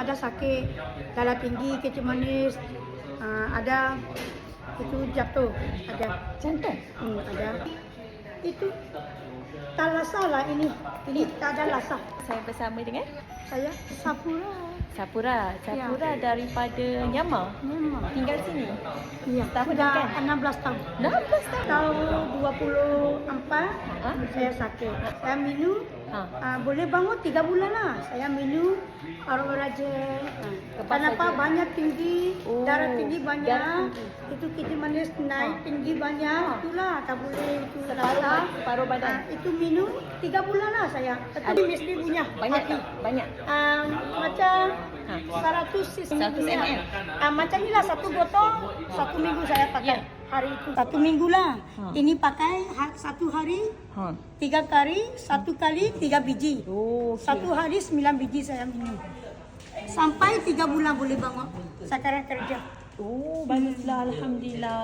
ada sakit darah tinggi, kencing manis, ada itu jatuh, ada Jantung. ada itu tak lasa lah ini tak ada lasa. Saya bersama dengan Saya Sapura. Sapura daripada Nyama. Memang. Tinggal sini. Iya, Tahun sudah kan? 16 tahun. 16 tahun. Tahun 24 saya sakit. Saya minum, boleh bangun 3 bulan lah. Saya minum aloe vera. Kenapa saja? banyak tinggi, darah tinggi banyak. Darah tinggi. Itu kencing manis naik tinggi banyak. Itulah tak boleh itu Separuh badan. itu minum 3 bulan lah saya. Tapi mesti punya. Banyak tak? Banyak. Macam 100 cc. 100 ml. Macam inilah satu botol, 1 minggu saya pakai. Ya. Hari itu 1 minggu lah. Ini pakai 1 hari 3 kali, 1 kali 3 biji. Oh, 1 hari 9 biji saya minum. Sampai 3 bulan boleh bangun. Sekarang kerja. Oh, baguslah. Alhamdulillah.